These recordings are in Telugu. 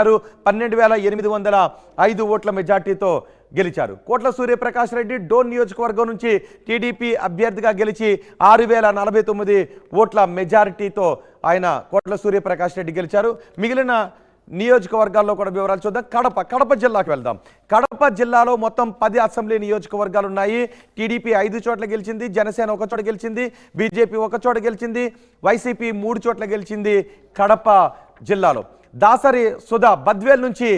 12,805 ఓట్ల మెజార్టీతో గెలిచారు. కోట్ల సూర్యప్రకాష్ రెడ్డి డోన్ నియోజకవర్గం నుంచి టీడీపీ అభ్యర్థిగా గెలిచి 6,049 ఓట్ల మెజారిటీతో ఆయన కోట్ల సూర్యప్రకాష్ రెడ్డి గెలిచారు. మిగిలిన నియోజకవర్గాల్లో కూడా వివరాలు చూద్దాం. కడప జిల్లాకు వెళ్దాం. కడప జిల్లాలో మొత్తం 10 అసెంబ్లీ నియోజకవర్గాలు ఉన్నాయి. టీడీపీ 5 చోట్ల గెలిచింది, జనసేన 1 చోట గెలిచింది, బీజేపీ 1 చోట గెలిచింది, వైసీపీ 3 చోట్ల గెలిచింది. కడప జిల్లాలో దాసరి సుధా బద్వేల్ నుంచి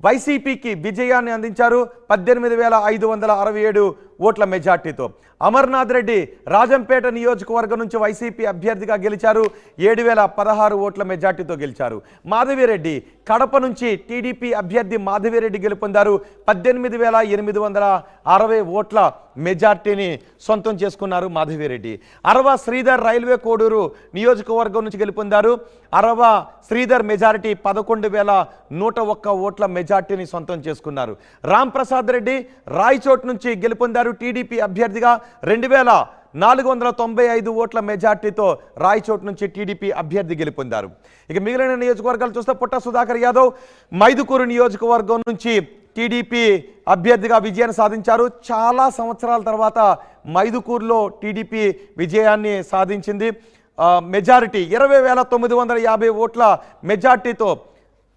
వైసీపీకి విజయాన్ని అందించారు 18,567 ఓట్ల మెజార్టీతో. అమర్నాథ్ రెడ్డి రాజంపేట నియోజకవర్గం నుంచి వైసీపీ అభ్యర్థిగా గెలిచారు, 7,016 ఓట్ల మెజార్టీతో గెలిచారు. మాధవిరెడ్డి కడప నుంచి టీడీపీ అభ్యర్థి మాధవిరెడ్డి గెలుపొందారు, 18,860 ఓట్ల మెజార్టీని సొంతం చేసుకున్నారు మాధవిరెడ్డి. అరవ శ్రీధర్ రైల్వే కోడూరు నియోజకవర్గం నుంచి గెలుపొందారు, అరవ శ్రీధర్ మెజారిటీ 11,101 ఓట్ల మెజార్టీని సొంతం చేసుకున్నారు. రామ్ ప్రసాద్ రెడ్డి రాయచోట్ నుంచి గెలుపొందారు, టీడీపీ అభ్యర్థిగా 2,495 ఓట్ల మెజార్టీతో రాయచోట్ నుంచి టీడీపీ అభ్యర్థి గెలుపొందారు. ఇక మిగిలిన నియోజకవర్గాలు చూస్తే పుట్ట సుధాకర్ యాదవ్ మైదుకూరు నియోజకవర్గం నుంచి టీడీపీ అభ్యర్థిగా విజయాన్ని సాధించారు. చాలా సంవత్సరాల తర్వాత మైదుకూరులో టీడీపీ విజయాన్ని సాధించింది. మెజారిటీ 20,950 ఓట్ల మెజార్టీతో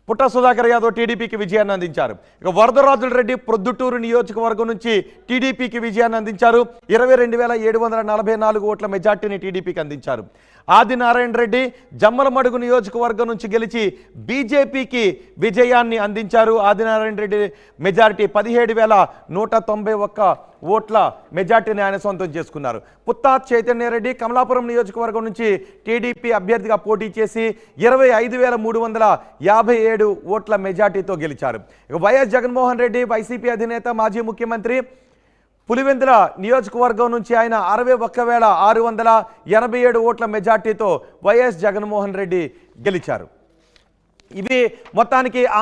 పుట్ట సుధాకర్ యాదవ్ టీడీపీకి విజయాన్ని అందించారు. ఇక వరదరాజుల రెడ్డి ప్రొద్దుటూరు నియోజకవర్గం నుంచి టీడీపీకి విజయాన్ని అందించారు, 22,744 ఓట్ల మెజార్టీని టీడీపీకి అందించారు. ఆదినారాయణ రెడ్డి జమ్మలమడుగు నియోజకవర్గం నుంచి గెలిచి బీజేపీకి విజయాన్ని అందించారు. ఆదినారాయణ రెడ్డి మెజారిటీ 17,191 ఓట్ల మెజార్టీని ఆయన సొంతం చేసుకున్నారు. పుత్తా చైతన్యరెడ్డి కమలాపురం నియోజకవర్గం నుంచి టీడీపీ అభ్యర్థిగా పోటీ చేసి 25,357 ఓట్ల మెజార్టీతో గెలిచారు. ఇక వైఎస్ జగన్మోహన్ రెడ్డి వైసీపీ అధినేత మాజీ ముఖ్యమంత్రి పులివెందుల నియోజకవర్గం నుంచి ఆయన 61,687 ఓట్ల మెజార్టీతో వైఎస్ జగన్మోహన్ రెడ్డి గెలిచారు. ఇవి మొత్తానికి